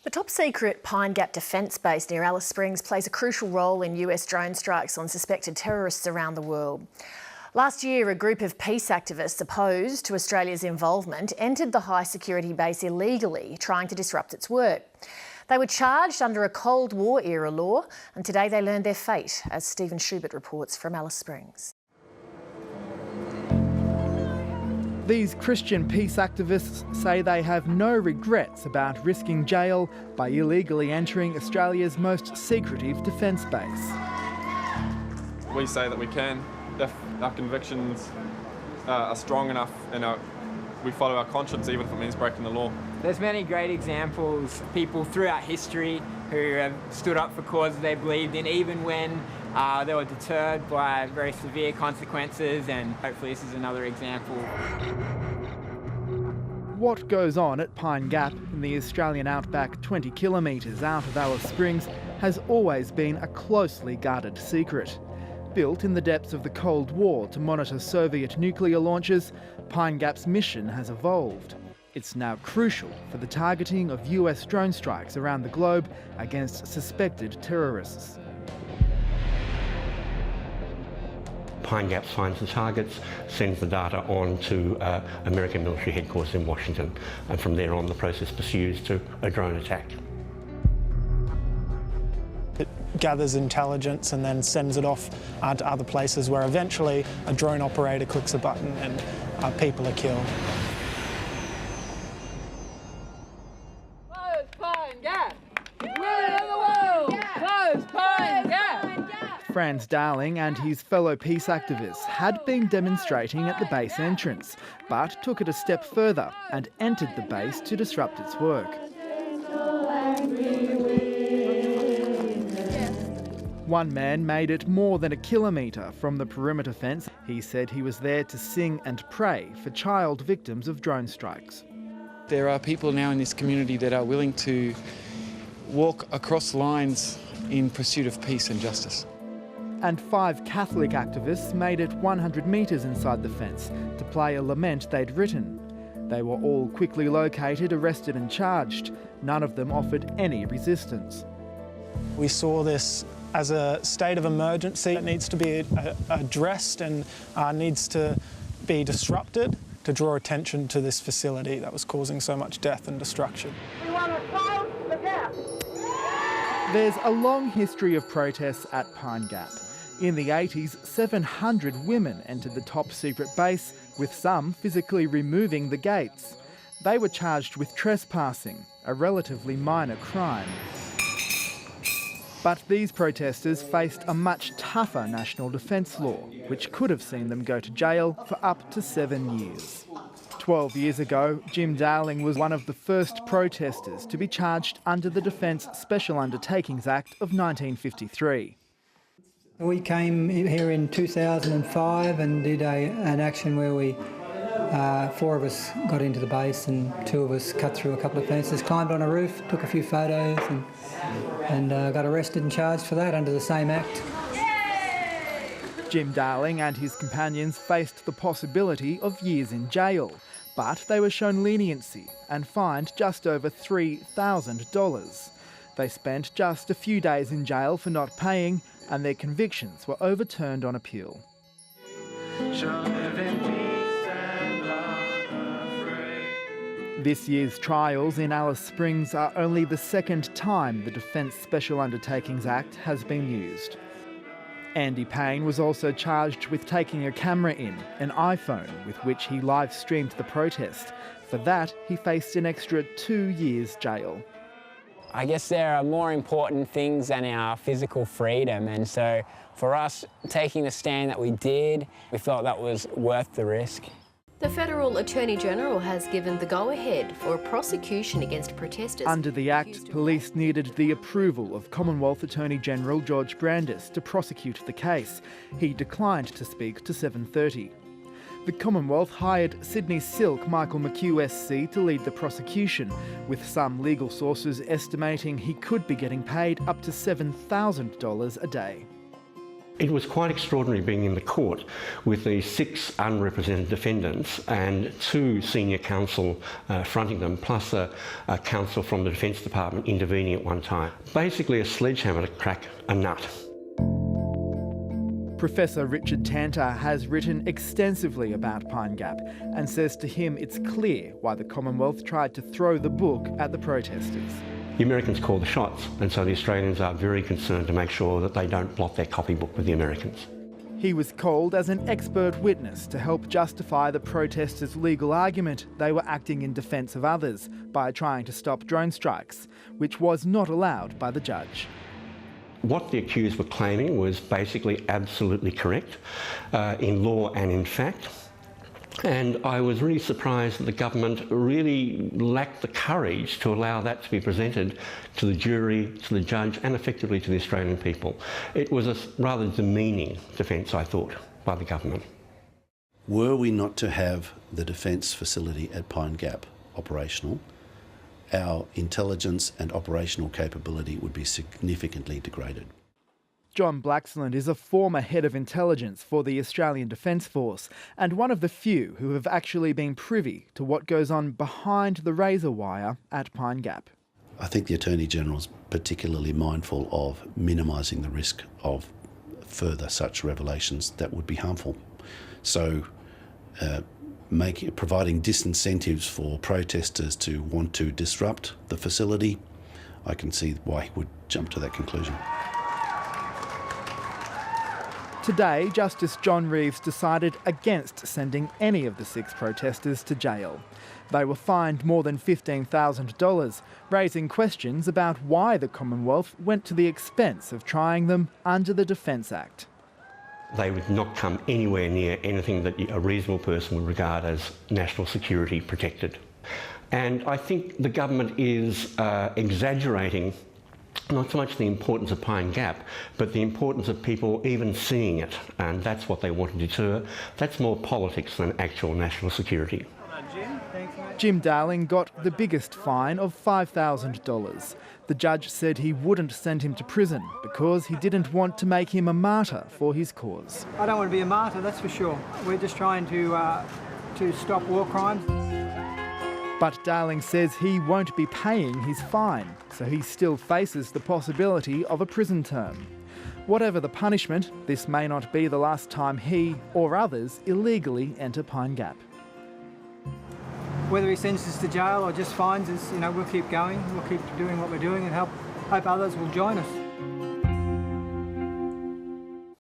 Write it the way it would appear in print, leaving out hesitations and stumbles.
The top-secret Pine Gap Defence Base near Alice Springs plays a crucial role in US drone strikes on suspected terrorists around the world. Last year, a group of peace activists opposed to Australia's involvement entered the high-security base illegally, trying to disrupt its work. They were charged under a Cold War-era law, and today they learned their fate, as Stephen Schubert reports from Alice Springs. These Christian peace activists say they have no regrets about risking jail by illegally entering Australia's most secretive defence base. We say that we can, if our convictions are strong enough and we follow our conscience, even if it means breaking the law. There's many great examples, people throughout history who have stood up for causes they believed in, even when they were deterred by very severe consequences, and hopefully this is another example. What goes on at Pine Gap in the Australian outback 20 kilometres out of Alice Springs has always been a closely guarded secret. Built in the depths of the Cold War to monitor Soviet nuclear launches, Pine Gap's mission has evolved. It's now crucial for the targeting of US drone strikes around the globe against suspected terrorists. Pine Gap finds the targets, sends the data on to American military headquarters in Washington, and from there on the process pursues to a drone attack. It gathers intelligence and then sends it off to other places where eventually a drone operator clicks a button and people are killed. Close Pine Gap! Winner of the world! Close Pine Gap! Franz Darling and his fellow peace activists had been demonstrating at the base entrance, but took it a step further and entered the base to disrupt its work. One man made it more than a kilometre from the perimeter fence. He said he was there to sing and pray for child victims of drone strikes. There are people now in this community that are willing to walk across lines in pursuit of peace and justice. And 5 Catholic activists made it 100 metres inside the fence to play a lament they'd written. They were all quickly located, arrested and charged. None of them offered any resistance. We saw this as a state of emergency that needs to be addressed and needs to be disrupted to draw attention to this facility that was causing so much death and destruction. We want to close the gap. There's a long history of protests at Pine Gap. In the 80s, 700 women entered the top-secret base, with some physically removing the gates. They were charged with trespassing, a relatively minor crime. But these protesters faced a much tougher national defence law, which could have seen them go to jail for up to 7 years. 12 years ago, Jim Darling was one of the first protesters to be charged under the Defence Special Undertakings Act of 1953. We came here in 2005 and did an action where we 4 of us got into the base and 2 of us cut through a couple of fences, climbed on a roof, took a few photos and got arrested and charged for that under the same act. Jim Darling and his companions faced the possibility of years in jail, but they were shown leniency and fined just over $3,000. They spent just a few days in jail for not paying, and their convictions were overturned on appeal. This year's trials in Alice Springs are only the second time the Defence Special Undertakings Act has been used. Andy Payne was also charged with taking a camera in, an iPhone, with which he live-streamed the protest. For that, he faced an extra 2 years jail. I guess there are more important things than our physical freedom, and so for us, taking the stand that we did, we felt that was worth the risk. The Federal Attorney General has given the go-ahead for a prosecution against protesters. Under the Act, police needed the approval of Commonwealth Attorney General George Brandis to prosecute the case. He declined to speak to 7:30. The Commonwealth hired Sydney Silk Michael McHugh SC to lead the prosecution, with some legal sources estimating he could be getting paid up to $7,000 a day. It was quite extraordinary being in the court with the 6 unrepresented defendants and 2 senior counsel fronting them, plus a counsel from the Defence Department intervening at one time. Basically a sledgehammer to crack a nut. Professor Richard Tanter has written extensively about Pine Gap and says to him it's clear why the Commonwealth tried to throw the book at the protesters. The Americans call the shots, and so the Australians are very concerned to make sure that they don't blot their copybook with the Americans. He was called as an expert witness to help justify the protesters' legal argument they were acting in defence of others by trying to stop drone strikes, which was not allowed by the judge. What the accused were claiming was basically absolutely correct in law and in fact. And I was really surprised that the government really lacked the courage to allow that to be presented to the jury, to the judge, and effectively to the Australian people. It was a rather demeaning defence, I thought, by the government. Were we not to have the defence facility at Pine Gap operational, our intelligence and operational capability would be significantly degraded. John Blaxland is a former head of intelligence for the Australian Defence Force and one of the few who have actually been privy to what goes on behind the razor wire at Pine Gap. I think the Attorney-General is particularly mindful of minimising the risk of further such revelations that would be harmful. So providing disincentives for protesters to want to disrupt the facility, I can see why he would jump to that conclusion. Today, Justice John Reeves decided against sending any of the 6 protesters to jail. They were fined more than $15,000, raising questions about why the Commonwealth went to the expense of trying them under the Defence Act. They would not come anywhere near anything that a reasonable person would regard as national security protected. And I think the government is exaggerating not so much the importance of Pine Gap, but the importance of people even seeing it, and that's what they want to deter. That's more politics than actual national security. Jim Darling got the biggest fine of $5,000. The judge said he wouldn't send him to prison because he didn't want to make him a martyr for his cause. I don't want to be a martyr, that's for sure. We're just trying to stop war crimes. But Darling says he won't be paying his fine, so he still faces the possibility of a prison term. Whatever the punishment, this may not be the last time he or others illegally enter Pine Gap. Whether he sends us to jail or just fines us, we'll keep going, we'll keep doing what we're doing and hope others will join us.